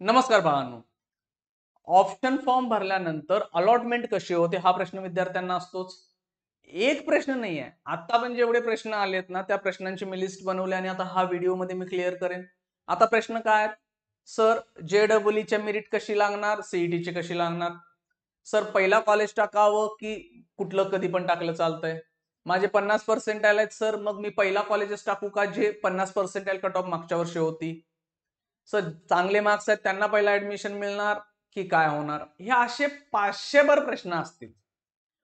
नमस्कार बाळांनो. Option form भरल्यानंतर अलॉटमेंट कशी होते हा प्रश्न विद्यार्थ्यांना असतोच. एक प्रश्न नाही आहे, आता पण जेवढे प्रश्न आलेत ना त्या प्रश्नांची मी लिस्ट बनवली आणि आता हा व्हिडिओ मध्ये मी क्लिअर करेन. आता प्रश्न काय आहेत? सर, JEE च्या मेरिट कशी लागणार, सीईटी ची कशी लागणार? सर, पहिला कॉलेज टाकावं की कुठलं कधी पण टाकलं चालतंय? माझे 50% आहेत सर, मग मी पहिला कॉलेजेस टाकू का जे 50% कट ऑफ मागच्या वर्षी होती? सर, चांगले मार्क्स आहेत त्यांना पहिला ऍडमिशन मिळणार की काय होणार? हे असे 500 भर प्रश्न असतील.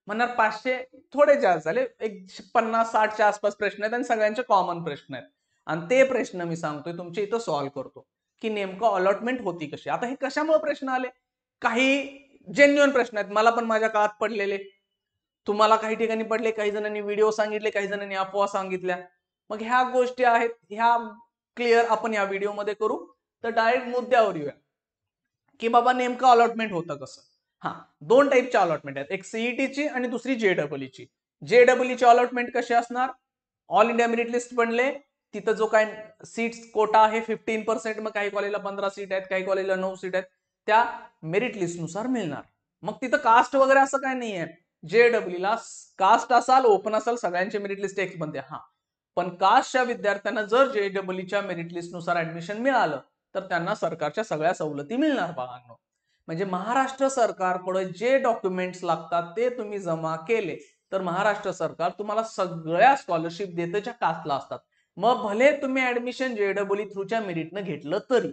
म्हणणार 500 थोडे जास्त झाले, एक 50-60च्या आसपास प्रश्न आहेत आणि सगळ्यांचे कॉमन प्रश्न आहेत. आणि ते प्रश्न मी सांगतोय तुमच्या इथं सॉल्व्ह करतो की नेमकं अलॉटमेंट होती कशी. आता हे कशामुळे प्रश्न आले? काही जेन्युअन प्रश्न आहेत, मला पण माझ्या काळात पडलेले, तुम्हाला काही ठिकाणी पडले, काही जणांनी व्हिडिओ सांगितले, काही जणांनी अफवा सांगितल्या. मग ह्या गोष्टी आहेत, ह्या क्लिअर आपण या व्हिडिओमध्ये करू. तर डायरेक्ट मुद्द्यावर येऊया की बाबा नेमकं अलॉटमेंट होतं कसं. हा, दोन टाईपच्या अलॉटमेंट आहेत, एक सीईटीची आणि दुसरी JEE ची. JEE ची अलॉटमेंट कशी असणार? ऑल इंडिया मेरिट लिस्ट बनले, तिथं जो काय सीट्स कोटा आहे 15%, मग काही कॉलेजला 15 सीट आहेत, काही कॉलेजला 9 सीट आहेत, त्या मेरिट लिस्ट नुसार मिळणार. मग तिथं कास्ट वगैरे असं काही नाहीये. JEE ला कास्ट असाल, ओपन असाल, सगळ्यांची मेरिट लिस्ट एक बनते. हा, पण कास्टच्या विद्यार्थ्यांना जर JEE च्या मेरिट लिस्ट नुसार ऍडमिशन मिळालं तर त्यांना सरकारच्या सगळ्या सवलती मिळणार बाळांनो. म्हणजे महाराष्ट्र सरकारकडे जे डॉक्युमेंट्स लागतात ते तुम्ही जमा केले तर महाराष्ट्र सरकार तुम्हाला सगळ्या स्कॉलरशिप देतं ज्या कास्टला असतात. मग भले तुम्ही ऍडमिशन JEE थ्रूच्या मेरिटनं घेतलं तरी.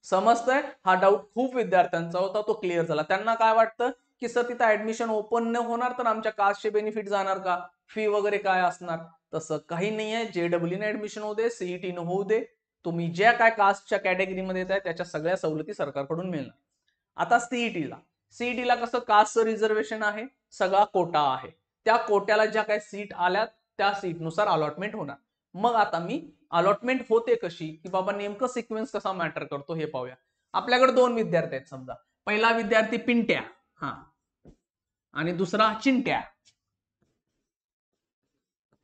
समजतंय? हा डाऊट खूप विद्यार्थ्यांचा होता, तो क्लिअर झाला. त्यांना काय वाटतं की सर तिथं ऍडमिशन ओपन न होणार तर आमच्या कास्टचे बेनिफिट जाणार का, फी वगैरे काय असणार? तसं काही नाहीये. JEE ने ऍडमिशन होऊ दे, सीईटी न होऊ दे, तुम्ही ज्या काय कास्टच्या कॅटेगरीमध्ये येत आहे त्याच्या सगळ्या सवलती सरकारकडून मिळणार. आता सीईटीला कसं कास्टचं रिझर्वेशन आहे, सगळा कोटा आहे, त्या कोट्याला ज्या काही सीट आल्या त्या सीटनुसार अलॉटमेंट होणार. मग आता मी अलॉटमेंट होते कशी की बाबा नेमकं सिक्वेन्स कसा मॅटर करतो हे पाहूया. आपल्याकडे दोन विद्यार्थी आहेत समजा, पहिला विद्यार्थी पिंट्या, हा, आणि दुसरा चिंट्या.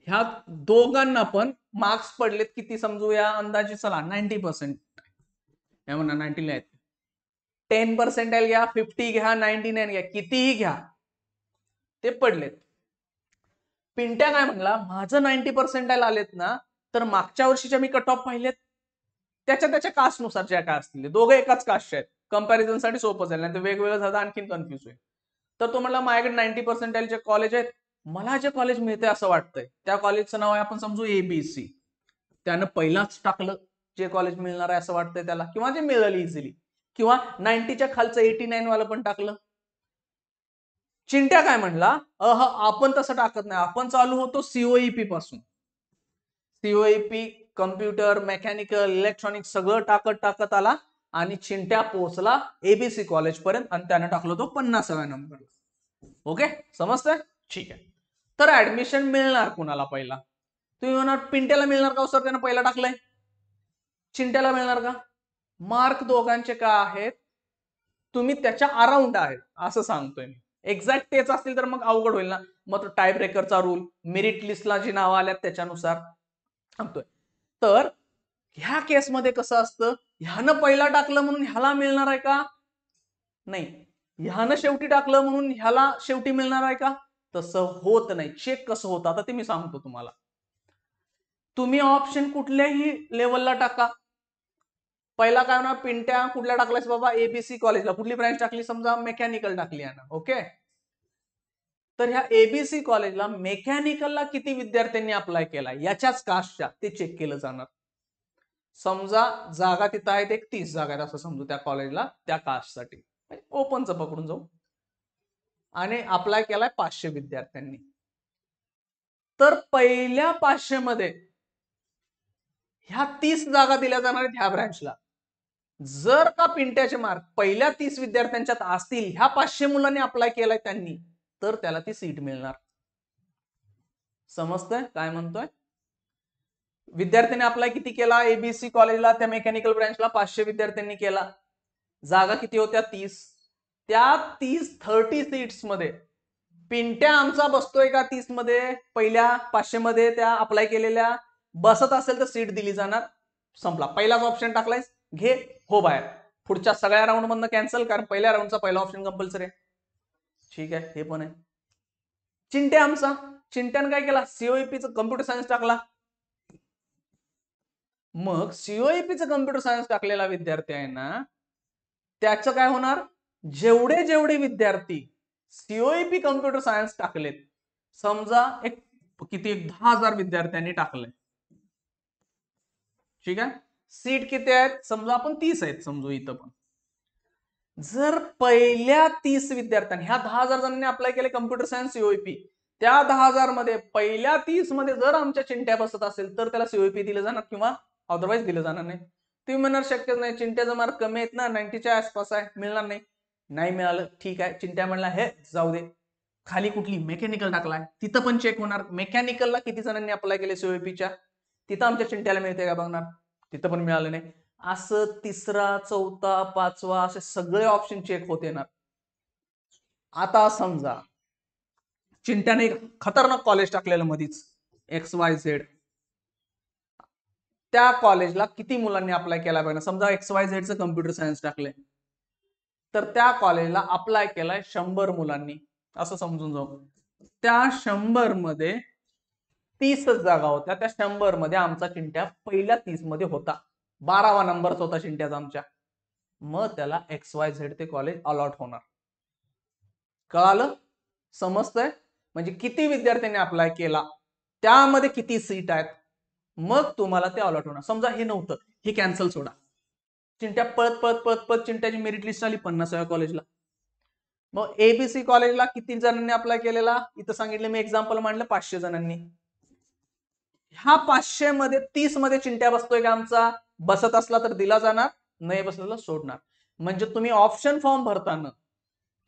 ह्या दोघांना पण मार्क्स पडलेत किती समजूया अंदाजे, चला 90%. या म्हणा 90 आहेत, 10% घ्या, 50 घ्या, 99 घ्या, कितीही घ्या, ते पडलेत. पिंट्या काय म्हणला, माझं 90% आलेत ना तर मागच्या वर्षीच्या मी कट ऑफ पाहिलेत त्याच्या त्याच्या कास्टनुसार ज्या काय असतील, दोघे एकाच कास्टचे आहेत, कंपॅरिझन साठी सोपं जाईल, नाही तर वेगवेगळं झालं आणखीन कन्फ्युज होईल. तर तो म्हणला माझ्याकडे 90% कॉलेज आहेत, मला जे कॉलेज मिळते असं वाटतंय त्या कॉलेजचं नाव आहे आपण समजू ABC. त्यानं पहिलाच टाकलं जे कॉलेज मिळणार आहे असं वाटतंय त्याला, किंवा जे मिळेल इझिली, किंवा 90च्या खालचं 89 वाला पण टाकलं. चिंट्या काय म्हणला, आपण तसं टाकत नाही, आपण चालू होतो COEP पासून. COEP, कम्प्युटर, मेकॅनिकल, इलेक्ट्रॉनिक सगळं टाकत टाकत आला आणि चिंट्या पोहोचला ABC कॉलेज पर्यंत आणि त्यानं टाकलं तो 50व्या नंबरला. ओके, समजतंय? ठीक आहे. तर ऍडमिशन मिळणार कुणाला पहिला? तुम्ही म्हणणार पिंट्याला मिळणार का सर, त्यानं पहिला टाकलंय. चिंट्याला मिळणार का? मार्क दोघांचे का आहेत, तुम्ही त्याच्या अराउंड आहेत असं सांगतोय मी. एक्झॅक्ट तेच असतील तर मग अवघड होईल ना, मग तो टाय ब्रेकरचा रूल, मेरिट लिस्टला जी नावं आल्यात त्याच्यानुसार सांगतोय. तर ह्या केसमध्ये कसं असतं, ह्यानं पहिला टाकलं म्हणून ह्याला मिळणार आहे का? नाही. ह्यानं शेवटी टाकलं म्हणून ह्याला शेवटी मिळणार आहे का? तसं होत नाही. चेक कसं होतं आता ते मी सांगतो तुम्हाला. तुम्ही ऑप्शन कुठल्याही लेवलला टाका. पहिला काय होणार, पिंट्या कुठल्या टाकलायस बाबा, ABC कॉलेजला. कुठली ब्रँच टाकली, समजा मेकॅनिकल टाकली यानं. ओके, तर ह्या ABC कॉलेजला मेकॅनिकलला किती विद्यार्थ्यांनी अप्लाय केला याच्याच कास्टच्या ते चेक केलं जाणार. समजा जागा तिथं आहेत एक 30 जागा आहेत असं समजू त्या कॉलेजला, त्या कास्टसाठी ओपनचं पकडून जाऊ, आणि अप्लाय केलाय 500 विद्यार्थ्यांनी. तर पहिल्या 500 मध्ये ह्या 30 जागा दिल्या जाणार आहेत ह्या ब्रँचला. जर का पिंट्याचे मार्क पहिल्या 30 विद्यार्थ्यांच्यात असतील, ह्या 500 मुलांनी अप्लाय केलाय त्यांनी, तर त्याला ती सीट मिळणार. समजतंय काय म्हणतोय? विद्यार्थ्यांनी अप्लाय किती केला ABC कॉलेजला, त्या मेकॅनिकल ब्रँचला 500 विद्यार्थ्यांनी केला. जागा किती होत्या, 30. त्या 30 सीट्स मध्ये पिंट्या आमचा बसतोय का 30 मध्ये, पहिल्या 500 मध्ये त्या अप्लाय केलेल्या? बसत असेल तर सीट दिली जाणार. संपला. पहिलाच ऑप्शन टाकलाय, घे हो बाहेर. पुढच्या सगळ्या राऊंड मधनं कॅन्सल, कारण पहिल्या राऊंडचा पहिला ऑप्शन कंपल्सरी आहे. ठीक आहे, हे पण आहे. चिंट्या आमचा, चिंट्यानं काय केला, सीओईपीचं कम्प्युटर सायन्स टाकला. मग सीओईपीचं कम्प्युटर सायन्स टाकलेला विद्यार्थी आहे ना, त्याचं काय होणार, जेवढे जेवढे विद्यार्थी सीओईपी कम्प्युटर सायन्स टाकलेत, समजा एक किती 10,000 विद्यार्थ्यांनी टाकले. ठीक आहे, सीट किती आहेत, समजा आपण 30 आहेत समजू इथं पण. जर पहिल्या 30 विद्यार्थ्यांनी, ह्या 10,000 जणांनी अप्लाय केले कम्प्युटर सायन्स सीओईपी, त्या 10,000 मध्ये पहिल्या 30 मध्ये जर आमच्या चिंट्या बसत असेल तर त्याला सीओईपी दिलं जाणार किंवा अदरवाईज दिलं जाणार नाही. तुम्ही म्हणणार शक्यच नाही, चिंट्याचा मार्क कमी आहेत ना, 90च्या आसपास आहे, मिळणार नाही. नाही मिळालं ठीक आहे, चिंट्या म्हणला हे जाऊ दे. खाली कुठली मेकॅनिकल टाकलाय, तिथं पण चेक होणार, मेकॅनिकलला किती जणांनी अप्लाय केले सीओईपीच्या, तिथं आमच्या चिंट्याला मिळते का बघणार, तिथं पण मिळालं नाही. असं तिसरा, चौथा, पाचवा असे सगळे ऑप्शन चेक होत येणार. आता समजा चिंट्याने एक खतरनाक कॉलेज टाकलेलं मधीच, XYZ, त्या कॉलेजला किती मुलांनी अप्लाय केला पाहिजे, समजा XYZ चं कम्प्युटर सायन्स टाकलंय, तर त्या कॉलेजला अप्लाय केलाय 100 मुलांनी, असं समजून जाऊ. त्या 100 मध्ये 30 जागा होत्या, त्या 100 मध्ये आमचा चिंट्या पहिल्या 30 मध्ये होता, 12वा नंबरचा होता चिंट्याचा आमच्या. मग त्याला XYZ ते कॉलेज अलॉट होणार. कळालं, समजतंय, म्हणजे किती विद्यार्थ्यांनी अप्लाय केला, त्यामध्ये किती सीट आहेत, मग तुम्हाला ते अलॉट होणार. समजा हे नव्हतं, हे कॅन्सल सोडा, चिंट्या पळत पळत पळत पळत चिंट्याची मेरिट लिस्ट आली 50व्या कॉलेजला. मग एबीसी कॉलेजला किती जणांनी अप्लाय केलेला, इथं सांगितलं मी एक्झाम्पल मांडलं 500 जणांनी. ह्या 500 मध्ये 30 मध्ये चिंट्या बसतोय का आमचा, बसत असला तर दिला जाणार, नाही बसलेला सोडणार. म्हणजे तुम्ही ऑप्शन फॉर्म भरताना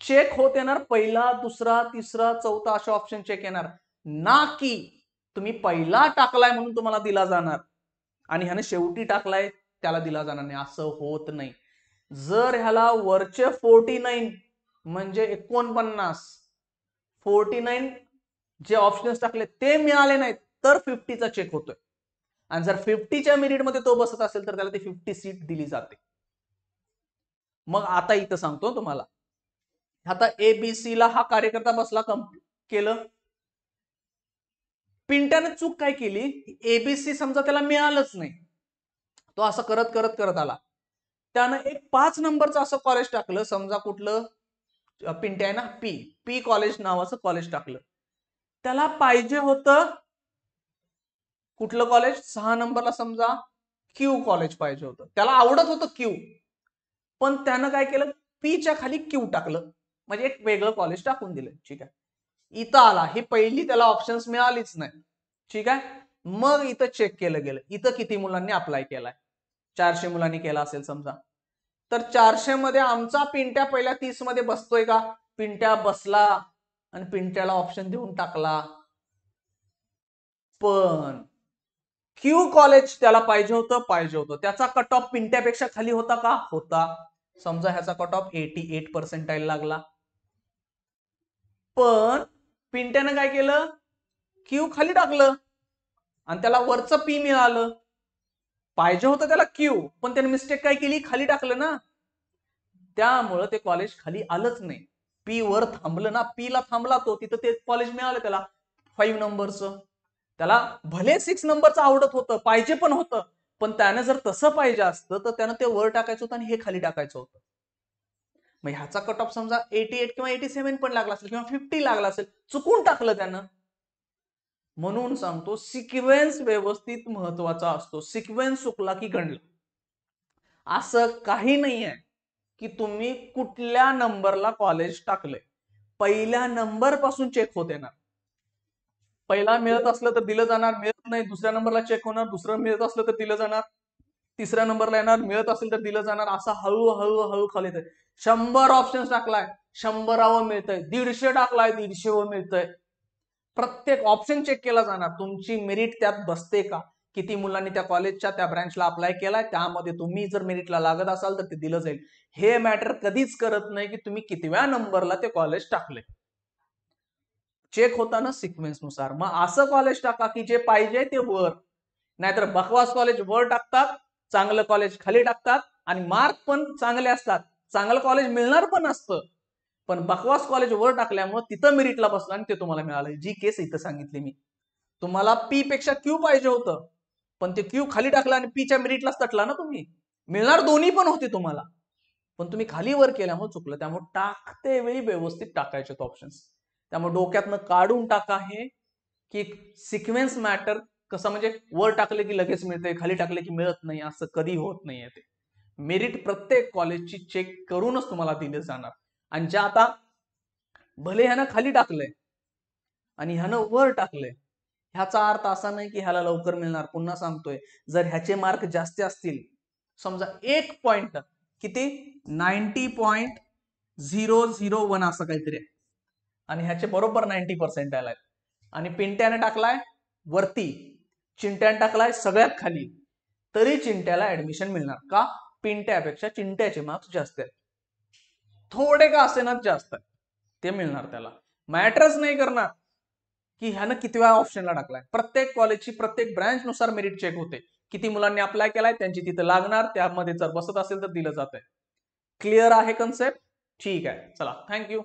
चेक होत येणार पहिला, दुसरा, तिसरा, चौथा असे ऑप्शन चेक येणार, ना की तुम्ही पहिला टाकलाय म्हणून तुम्हाला दिला जाणार आणि ह्याने शेवटी टाकलाय त्याला दिला जाणार नाही, असं होत नाही. जर ह्याला वरचे 49 म्हणजे 49 जे ऑप्शन्स टाकले ते मिळाले नाहीत तर 50चा चेक होतोय, आणि जर 50च्या मेरिट मध्ये तो बसत असेल तर त्याला ती 50 सीट दिली जाते. मग आता इथं सांगतो तुम्हाला, आता एबीसी ला हा कार्यकर्ता बसला, केलं. पिंट्याने चूक काय केली, एबीसी समजा त्याला मिळालंच नाही, तो असं करत करत करत आला, त्यानं एक 5 नंबरचं असं कॉलेज टाकलं, समजा कुठलं, पिंट्या ना पी पी कॉलेज नावाचं कॉलेज टाकलं. त्याला पाहिजे होतं कुठलं कॉलेज, 6 नंबरला समजा क्यू कॉलेज पाहिजे होतं, त्याला आवडत होतं क्यू, पण त्यानं काय केलं, पीच्या खाली क्यू टाकलं, म्हणजे एक वेगळं कॉलेज टाकून दिलं. ठीक आहे, इथं आला, ही पहिली त्याला ऑप्शन्स मिळालीच नाही. ठीक आहे, मग इथं चेक केलं गेलं, इथं किती मुलांनी अप्लाय केलाय, 400 मुलांनी केला असेल समजा, तर 400 मध्ये आमचा पिंट्या पहिल्या 30 मध्ये बसतोय का, पिंट्या बसला आणि पिंट्याला ऑप्शन देऊन टाकला, पण क्यू कॉलेज त्याला पाहिजे होतं, त्याचा कट ऑफ पिंट्यापेक्षा खाली होता का, होता. समजा ह्याचा कट ऑफ 88% लागला, पण पिंट्यानं काय केलं, क्यू खाली टाकलं आणि त्याला वरचं पी मिळालं. पाहिजे होतं त्याला क्यू, पण त्याने मिस्टेक काय केली, खाली टाकलं ना, त्यामुळं ते कॉलेज खाली आलंच नाही, पी वर थांबलं ना, पी ला थांबला तो, तिथं ते कॉलेज मिळालं त्याला 5 नंबरचं. त्याला भले 6 नंबरचं आवडत होतं, पाहिजे पण होतं, पण त्यानं जर तसं पाहिजे असतं तर त्यानं ते वर टाकायचं होतं आणि हे खाली टाकायचं होतं. मग ह्याचा कट ऑफ समजा 88 किंवा 87 पण लागला असेल किंवा 50 लागला असेल, चुकून टाकलं त्यानं. म्हणून सांगतो, सिक्वेन्स व्यवस्थित महत्वाचा असतो, सिक्वेन्स चुकला की गणला. असं काही नाही आहे की तुम्ही कुठल्या नंबरला कॉलेज टाकलंय, पहिल्या नंबर पासून चेक होत येणार. पहिला मिळत असलं तर दिलं जाणार, मिळत नाही दुसऱ्या नंबरला चेक होणार, दुसरं मिळत असलं तर दिलं जाणार, तिसऱ्या नंबरला येणार, मिळत असेल तर दिलं जाणार, असं हळूहळू हळू खाली येतंय. 100 ऑप्शन टाकलाय, 100व मिळतंय, 150 टाकलाय, 150व मिळतंय. प्रत्येक ऑप्शन चेक केला जाणार, तुमची मेरिट त्यात बसते का, किती मुलांनी त्या कॉलेजच्या त्या ब्रँचला अप्लाय केलाय, त्यामध्ये तुम्ही जर मेरिटला लागत असाल तर ते दिलं जाईल. हे मॅटर कधीच करत नाही की तुम्ही कितव्या नंबरला ते कॉलेज टाकले, चेक होताना सिक्वेन्स नुसार. मग असं कॉलेज टाका की जे पाहिजे ते वर, नाहीतर बकवास कॉलेज वर टाकतात, चांगलं कॉलेज खाली टाकतात आणि मार्क पण चांगले असतात, चांगलं कॉलेज मिळणार पण असतं, पण बकवास कॉलेज वर टाकल्यामुळे तिथं मेरिटला बसलं आणि ते तुम्हाला मिळालं. जी केस इथं सांगितली मी तुम्हाला, पी पेक्षा क्यू पाहिजे होतं, पण ते क्यू खाली टाकलं आणि पीच्या मेरिटलाच तटला ना तुम्ही. मिळणार दोन्ही पण होते तुम्हाला, पण तुम्ही खाली वर केल्यामुळे चुकलं. त्यामुळे टाकते वेळी व्यवस्थित टाकायचे ऑप्शन्स. त्यामुळे डोक्यातनं काढून टाका हे की सिक्वेन्स मॅटर. कसं म्हणजे वर टाकले की लगेच मिळते, खाली टाकले की मिळत नाही, असं कधी होत नाहीये. ते मेरिट प्रत्येक कॉलेजची चेक करूनच तुम्हाला दिले जाणार. आणि ज्या आता भले ह्यानं खाली टाकलंय आणि ह्यानं वर टाकलंय, ह्याचा अर्थ असा नाही की ह्याला लवकर मिळणार. पुन्हा सांगतोय, जर ह्याचे मार्क जास्त असतील, समजा 1 पॉइंट किती 90.001 असं काहीतरी, आणि ह्याचे बरोबर 90% आलाय, आणि पिंट्याने टाकलाय वरती, चिंट्याने टाकलाय सगळ्यात खाली, तरी चिंट्याला ऍडमिशन मिळणार. का? पिंट्यापेक्षा चिंट्याचे मार्क्स जास्त आहेत, थोडे का असेना जास्त आहे, ते मिळणार त्याला. मॅटरच नाही करणार की ह्यानं कितव्या ऑप्शनला टाकलाय. प्रत्येक कॉलेजची प्रत्येक ब्रँच नुसार मेरिट चेक होते. किती मुलांनी अप्लाय केलाय, त्यांची तिथं लागणार, त्यामध्ये जर बसत असेल तर दिलं जातंय. क्लिअर आहे कन्सेप्ट? ठीक आहे, चला, थँक्यू.